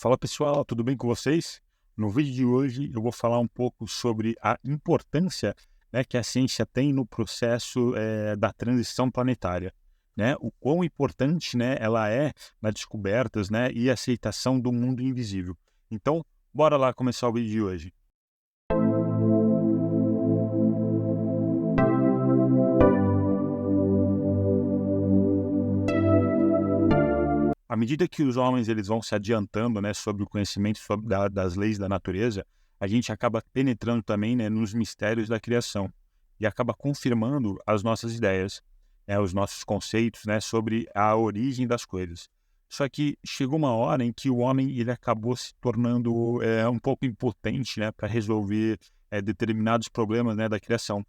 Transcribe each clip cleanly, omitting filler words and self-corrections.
Fala pessoal, tudo bem com vocês? No vídeo de hoje eu vou falar um pouco sobre a importância, que a ciência tem no processo da transição planetária, né? O quão importante, ela é nas descobertas, e aceitação do mundo invisível. Então, bora lá começar o vídeo de hoje. À medida que os homens eles vão se adiantando, sobre o conhecimento das leis da natureza, a gente acaba penetrando também, nos mistérios da criação e acaba confirmando as nossas ideias, os nossos conceitos, sobre a origem das coisas. Só que chegou uma hora em que o homem ele acabou se tornando um pouco impotente, para resolver determinados problemas, da criação,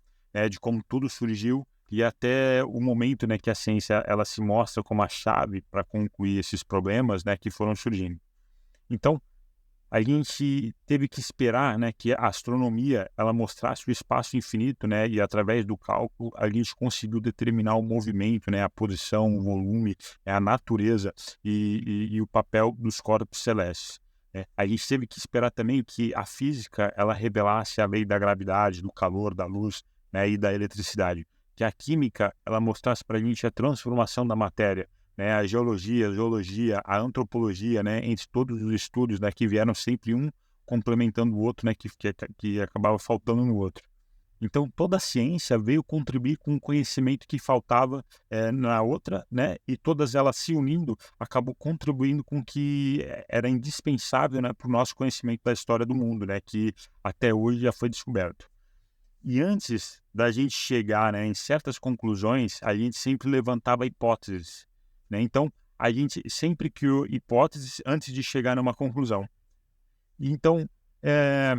de como tudo surgiu e até o momento, que a ciência ela se mostra como a chave para concluir esses problemas, que foram surgindo. Então, a gente teve que esperar, que a astronomia ela mostrasse o espaço infinito, e através do cálculo a gente conseguiu determinar o movimento, a posição, o volume, a natureza e o papel dos corpos celestes. A gente teve que esperar também que a física ela revelasse a lei da gravidade, do calor, da luz, e da eletricidade. Que a química ela mostrasse para a gente a transformação da matéria, a geologia, a zoologia, a antropologia, entre todos os estudos, que vieram sempre um complementando o outro, que acabava faltando no outro. Então, toda a ciência veio contribuir com o conhecimento que faltava na outra, e todas elas se unindo, acabou contribuindo com o que era indispensável, para o nosso conhecimento da história do mundo, que até hoje já foi descoberto. E antes da gente chegar, em certas conclusões, a gente sempre levantava hipóteses, Então, a gente sempre criou hipóteses antes de chegar numa conclusão. Então, eh,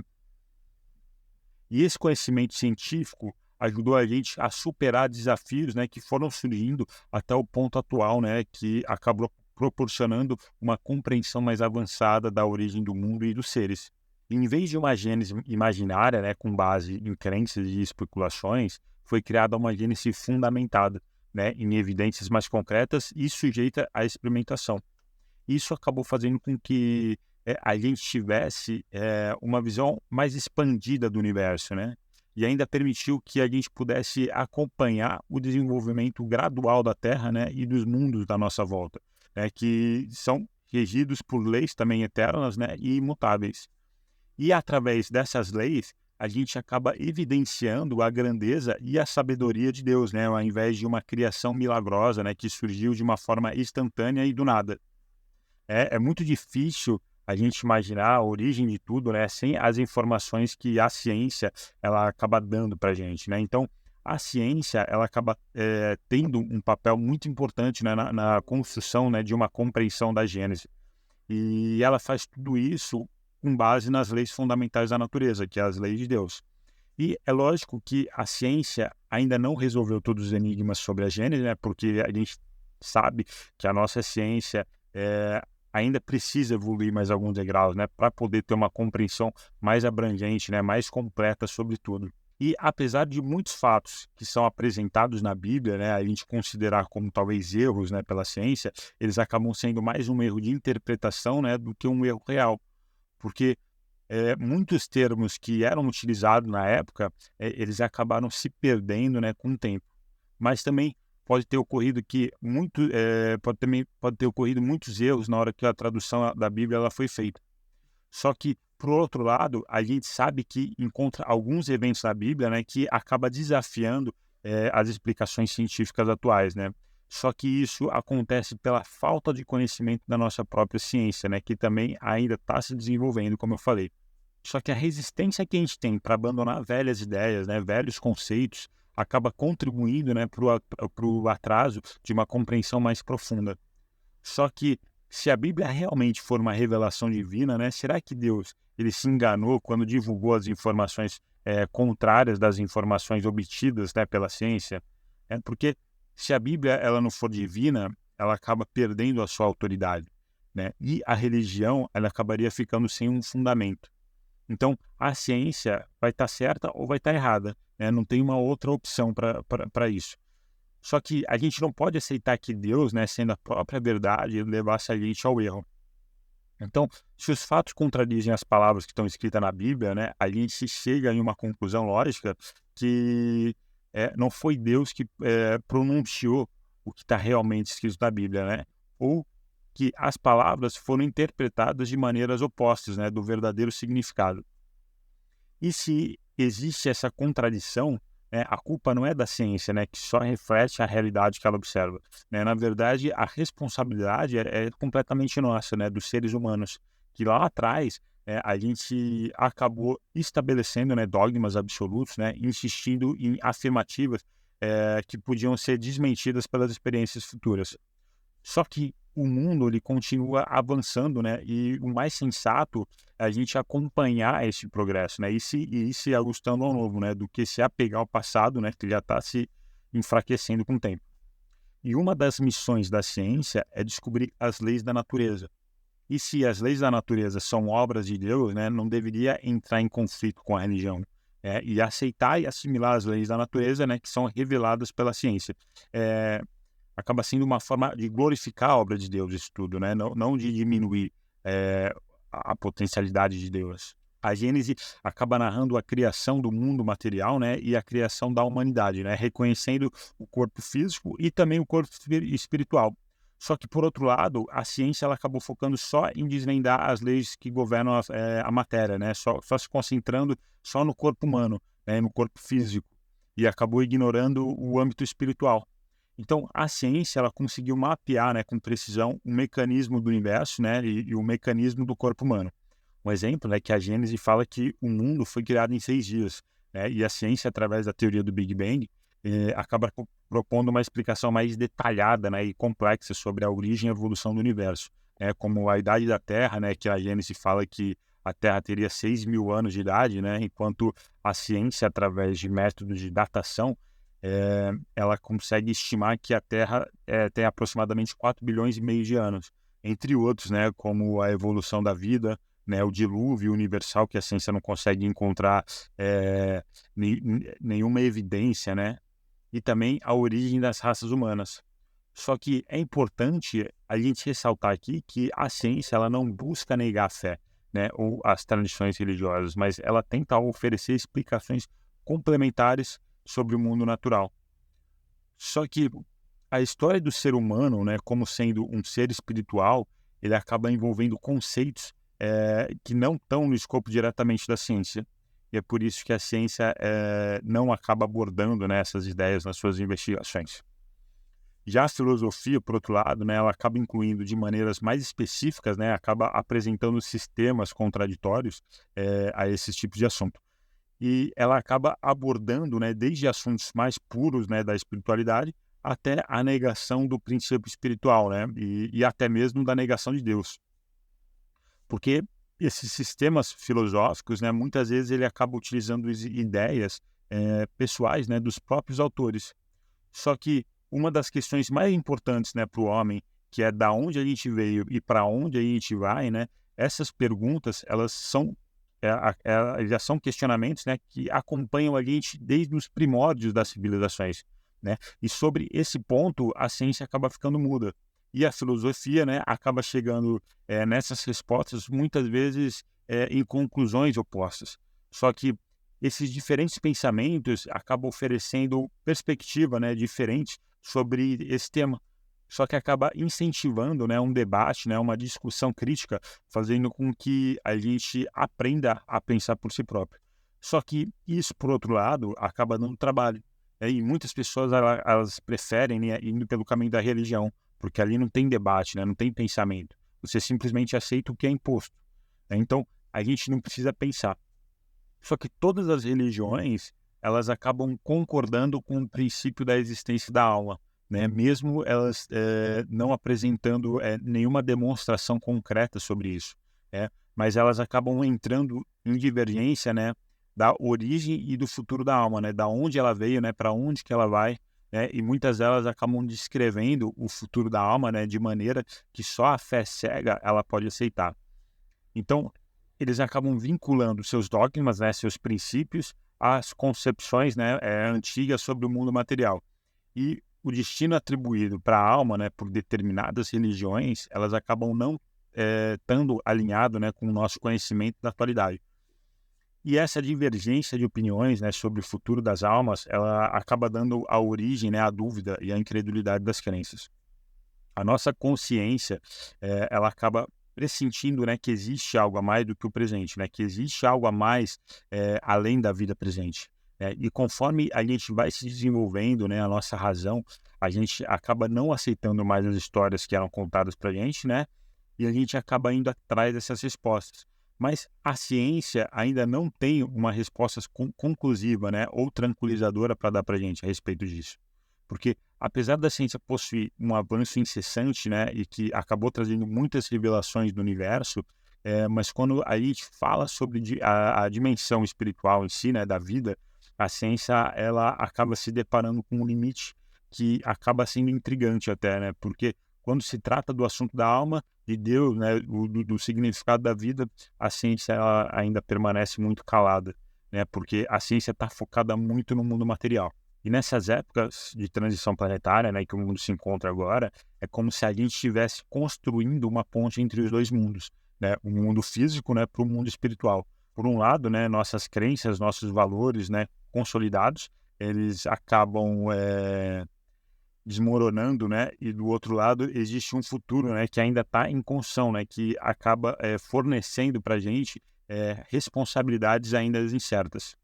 e esse conhecimento científico ajudou a gente a superar desafios, que foram surgindo até o ponto atual, que acabou proporcionando uma compreensão mais avançada da origem do mundo e dos seres. Em vez de uma gênese imaginária, com base em crenças e especulações, foi criada uma gênese fundamentada, em evidências mais concretas e sujeita à experimentação. Isso acabou fazendo com que a gente tivesse uma visão mais expandida do universo, e ainda permitiu que a gente pudesse acompanhar o desenvolvimento gradual da Terra, e dos mundos da nossa volta, que são regidos por leis também eternas, e imutáveis. E através dessas leis, a gente acaba evidenciando a grandeza e a sabedoria de Deus, ao invés de uma criação milagrosa, que surgiu de uma forma instantânea e do nada. É muito difícil a gente imaginar a origem de tudo, sem as informações que a ciência ela acaba dando para a gente, Então, a ciência ela acaba tendo um papel muito importante, na construção, de uma compreensão da Gênese. E ela faz tudo isso com base nas leis fundamentais da natureza, que é as leis de Deus. E é lógico que a ciência ainda não resolveu todos os enigmas sobre a Gênese, porque a gente sabe que a nossa ciência ainda precisa evoluir mais alguns degraus, para poder ter uma compreensão mais abrangente, mais completa sobre tudo. E apesar de muitos fatos que são apresentados na Bíblia, a gente considerar como talvez erros, pela ciência, eles acabam sendo mais um erro de interpretação, do que um erro real. Porque muitos termos que eram utilizados na época, eles acabaram se perdendo, com o tempo. Mas também pode ter ocorrido pode ter ocorrido muitos erros na hora que a tradução da Bíblia ela foi feita. Só que, por outro lado, a gente sabe que encontra alguns eventos na Bíblia, que acaba desafiando as explicações científicas atuais, Só que isso acontece pela falta de conhecimento da nossa própria ciência, que também ainda está se desenvolvendo, como eu falei. Só que a resistência que a gente tem para abandonar velhas ideias, velhos conceitos, acaba contribuindo, para o atraso de uma compreensão mais profunda. Só que, se a Bíblia realmente for uma revelação divina, será que Deus ele se enganou quando divulgou as informações contrárias das informações obtidas, pela ciência? Porque se a Bíblia ela não for divina, ela acaba perdendo a sua autoridade, E a religião ela acabaria ficando sem um fundamento. Então, a ciência vai estar certa ou vai estar errada, Não tem uma outra opção para isso. Só que a gente não pode aceitar que Deus, sendo a própria verdade, levasse a gente ao erro. Então, se os fatos contradizem as palavras que estão escritas na Bíblia, né, a gente chega em uma conclusão lógica que não foi Deus que pronunciou o que está realmente escrito na Bíblia, né? Ou que as palavras foram interpretadas de maneiras opostas, né, do verdadeiro significado. E se existe essa contradição, né, a culpa não é da ciência, né, que só reflete a realidade que ela observa, né? Na verdade, a responsabilidade é completamente nossa, né, dos seres humanos, que lá atrás a gente acabou estabelecendo, né, dogmas absolutos, né, insistindo em afirmativas que podiam ser desmentidas pelas experiências futuras. Só que o mundo ele continua avançando, né, e o mais sensato é a gente acompanhar esse progresso, né, e se ajustando ao novo, né, do que se apegar ao passado, né, que já está se enfraquecendo com o tempo. E uma das missões da ciência é descobrir as leis da natureza. E se as leis da natureza são obras de Deus, né, não deveria entrar em conflito com a religião, e aceitar e assimilar as leis da natureza, né, que são reveladas pela ciência. Eh, Acaba sendo uma forma de glorificar a obra de Deus, isso tudo, né? Não de diminuir a potencialidade de Deus. A Gênese acaba narrando a criação do mundo material, né, e a criação da humanidade, né, reconhecendo o corpo físico e também o corpo espiritual. Só que, por outro lado, a ciência ela acabou focando só em desvendar as leis que governam a matéria, né, só se concentrando só no corpo humano, né, no corpo físico, e acabou ignorando o âmbito espiritual. Então, a ciência ela conseguiu mapear, né, com precisão o mecanismo do universo, né, e o mecanismo do corpo humano. Um exemplo é que a Gênese fala que o mundo foi criado em 6 dias, né, e a ciência, através da teoria do Big Bang, acaba propondo uma explicação mais detalhada, né, e complexa sobre a origem e a evolução do universo, como a idade da Terra, né, que a Gênese fala que a Terra teria 6.000 anos de idade, né, enquanto a ciência, através de métodos de datação, ela consegue estimar que a Terra tem aproximadamente 4,5 bilhões de anos, entre outros, né, como a evolução da vida, né, o dilúvio universal, que a ciência não consegue encontrar nenhuma evidência, né, e também a origem das raças humanas. Só que é importante a gente ressaltar aqui que a ciência ela não busca negar a fé, né, ou as tradições religiosas, mas ela tenta oferecer explicações complementares sobre o mundo natural. Só que a história do ser humano, né, como sendo um ser espiritual, ele acaba envolvendo conceitos que não estão no escopo diretamente da ciência. E é por isso que a ciência não acaba abordando, né, essas ideias nas suas investigações. Já a filosofia, por outro lado, né, ela acaba incluindo de maneiras mais específicas, né, acaba apresentando sistemas contraditórios a esses tipos de assunto. E ela acaba abordando, né, desde assuntos mais puros, né, da espiritualidade até a negação do princípio espiritual, né, e até mesmo da negação de Deus. Porque esses sistemas filosóficos, né, muitas vezes ele acaba utilizando ideias pessoais, né, dos próprios autores. Só que uma das questões mais importantes, né, para o homem, que é da onde a gente veio e para onde a gente vai, né, essas perguntas elas são já são questionamentos, né, que acompanham a gente desde os primórdios das civilizações, né? E sobre esse ponto a ciência acaba ficando muda e a filosofia, né, acaba chegando nessas respostas muitas vezes em conclusões opostas. Só que esses diferentes pensamentos acabam oferecendo perspectiva, né, diferente sobre esse tema. Só que acaba incentivando, né, um debate, né, uma discussão crítica, fazendo com que a gente aprenda a pensar por si próprio. Só que isso, por outro lado, acaba dando trabalho, né, e muitas pessoas elas preferem, né, indo pelo caminho da religião, porque ali não tem debate, né, não tem pensamento. Você simplesmente aceita o que é imposto, né? Então, a gente não precisa pensar. Só que todas as religiões, elas acabam concordando com o princípio da existência da alma, né? Mesmo elas não apresentando nenhuma demonstração concreta sobre isso, né? Mas elas acabam entrando em divergência, né, da origem e do futuro da alma, né? Da onde ela veio, né, para onde que ela vai, né? E muitas delas acabam descrevendo o futuro da alma, né, de maneira que só a fé cega ela pode aceitar. Então, eles acabam vinculando seus dogmas, né, seus princípios, às concepções, né, antigas sobre o mundo material. E o destino atribuído para a alma, né, por determinadas religiões, elas acabam não estando alinhado, né, com o nosso conhecimento da atualidade. E essa divergência de opiniões, né, sobre o futuro das almas, ela acaba dando a origem, né, à dúvida e à incredulidade das crenças. A nossa consciência, ela acaba pressentindo, né, que existe algo a mais do que o presente, né, que existe algo a mais além da vida presente. Né? E conforme a gente vai se desenvolvendo, né, a nossa razão, a gente acaba não aceitando mais as histórias que eram contadas para a gente, né, e a gente acaba indo atrás dessas respostas. Mas a ciência ainda não tem uma resposta conclusiva, né, ou tranquilizadora para dar para a gente a respeito disso. Porque, apesar da ciência possuir um avanço incessante, né, e que acabou trazendo muitas revelações do universo, mas quando a gente fala sobre a dimensão espiritual em si, né, da vida, a ciência ela acaba se deparando com um limite que acaba sendo intrigante até, né, porque quando se trata do assunto da alma, de Deus, né, do significado da vida, a ciência ela ainda permanece muito calada, né, porque a ciência está focada muito no mundo material. E nessas épocas de transição planetária, né, que o mundo se encontra agora, é como se a gente estivesse construindo uma ponte entre os dois mundos, né, o mundo físico, né, para o mundo espiritual. Por um lado, né, nossas crenças, nossos valores, né, consolidados, eles acabam desmoronando, né, e do outro lado existe um futuro, né, que ainda está em construção, né, que acaba fornecendo para a gente responsabilidades ainda incertas.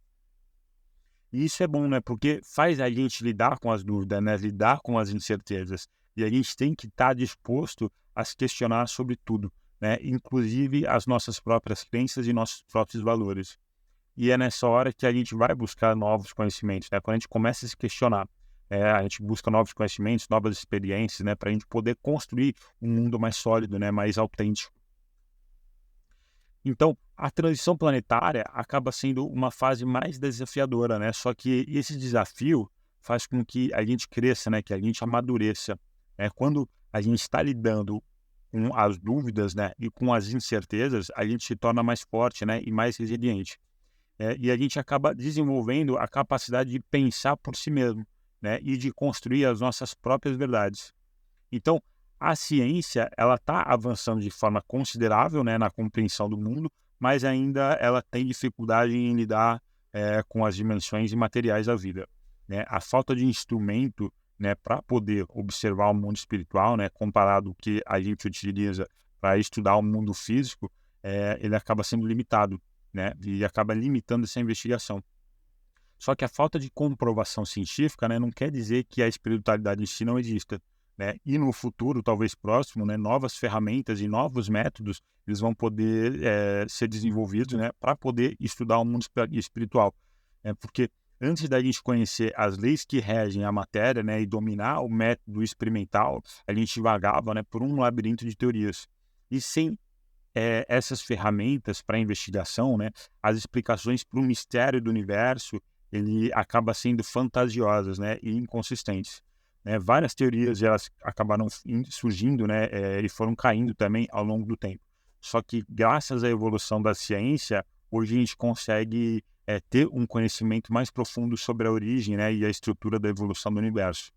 E isso é bom, né? Porque faz a gente lidar com as dúvidas, né? Lidar com as incertezas. E a gente tem que estar disposto a se questionar sobre tudo, né? Inclusive as nossas próprias crenças e nossos próprios valores. E é nessa hora que a gente vai buscar novos conhecimentos, né? Quando a gente começa a se questionar, a gente busca novos conhecimentos, novas experiências, né? Para a gente poder construir um mundo mais sólido, né? Mais autêntico. Então, a transição planetária acaba sendo uma fase mais desafiadora, né? Só que esse desafio faz com que a gente cresça, né? Que a gente amadureça. Né? Quando a gente está lidando com as dúvidas, né? E com as incertezas, a gente se torna mais forte, né? E mais resiliente. E a gente acaba desenvolvendo a capacidade de pensar por si mesmo, né? E de construir as nossas próprias verdades. Então, a ciência ela está avançando de forma considerável, né, na compreensão do mundo, mas ainda ela tem dificuldade em lidar com as dimensões imateriais da vida. Né? A falta de instrumento, né, para poder observar o mundo espiritual, né, comparado ao que a gente utiliza para estudar o mundo físico, ele acaba sendo limitado, né, e acaba limitando essa investigação. Só que a falta de comprovação científica, né, não quer dizer que a espiritualidade em si não exista. Né? E no futuro, talvez próximo, né, novas ferramentas e novos métodos eles vão poder ser desenvolvidos, né, para poder estudar o mundo espiritual. Porque antes da gente conhecer as leis que regem a matéria, né, e dominar o método experimental, a gente vagava, né, por um labirinto de teorias. E sem essas ferramentas para investigação, né, as explicações para o mistério do universo, ele acaba sendo fantasiosas, né, e inconsistentes. Né? Várias teorias elas acabaram surgindo, né, e foram caindo também ao longo do tempo. Só que graças à evolução da ciência, hoje a gente consegue ter um conhecimento mais profundo sobre a origem, né, e a estrutura da evolução do universo.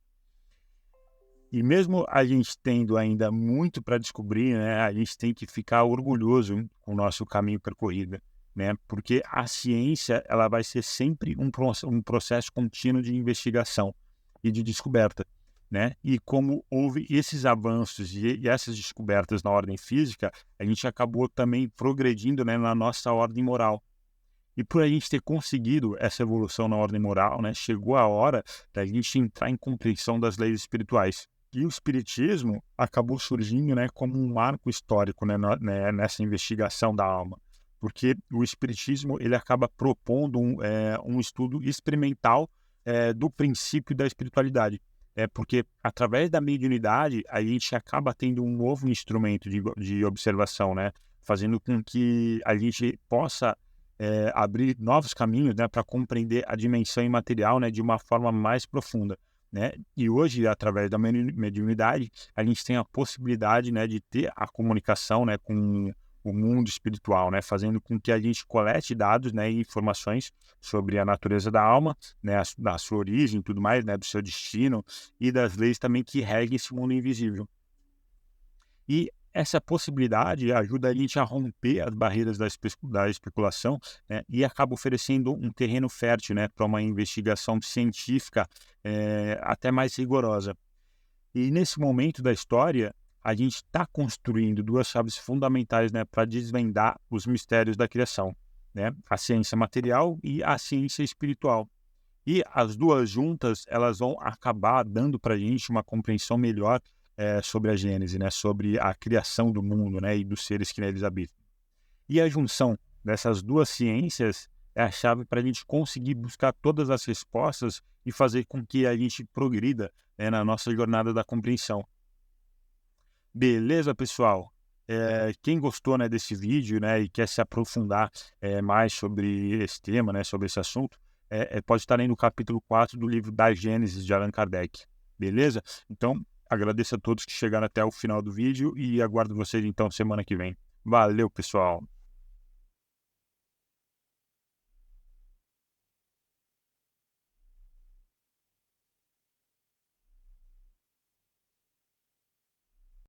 E mesmo a gente tendo ainda muito para descobrir, né, a gente tem que ficar orgulhoso com o nosso caminho percorrido, né, porque a ciência ela vai ser sempre um processo contínuo de investigação e de descoberta. Né? E como houve esses avanços e essas descobertas na ordem física, a gente acabou também progredindo, né, na nossa ordem moral. E por a gente ter conseguido essa evolução na ordem moral, né, chegou a hora da gente entrar em compreensão das leis espirituais. E o espiritismo acabou surgindo, né, como um marco histórico, né, nessa investigação da alma, porque o espiritismo ele acaba propondo um estudo experimental do princípio da espiritualidade. Porque através da mediunidade a gente acaba tendo um novo instrumento de observação, né, fazendo com que a gente possa abrir novos caminhos, né, para compreender a dimensão imaterial, né, de uma forma mais profunda. Né? E hoje, através da mediunidade, a gente tem a possibilidade, né, de ter a comunicação, né, com o mundo espiritual, né, fazendo com que a gente colete dados, né, e informações sobre a natureza da alma, né, da sua origem e tudo mais, né, do seu destino e das leis também que regem esse mundo invisível. E essa possibilidade ajuda a gente a romper as barreiras da especulação, né, e acaba oferecendo um terreno fértil, né, para uma investigação científica até mais rigorosa. E nesse momento da história, a gente está construindo duas chaves fundamentais, né, para desvendar os mistérios da criação, né, a ciência material e a ciência espiritual. E as duas juntas, elas vão acabar dando para a gente uma compreensão melhor sobre a Gênese, né? Sobre a criação do mundo, né? E dos seres que neles habitam. E a junção dessas duas ciências é a chave para a gente conseguir buscar todas as respostas e fazer com que a gente progrida, né, na nossa jornada da compreensão. Beleza, pessoal? Quem gostou, né, desse vídeo, né, e quer se aprofundar mais sobre esse tema, né, sobre esse assunto, pode estar aí no capítulo 4 do livro da Gênesis de Allan Kardec. Beleza? Então, agradeço a todos que chegaram até o final do vídeo e aguardo vocês então semana que vem. Valeu, pessoal!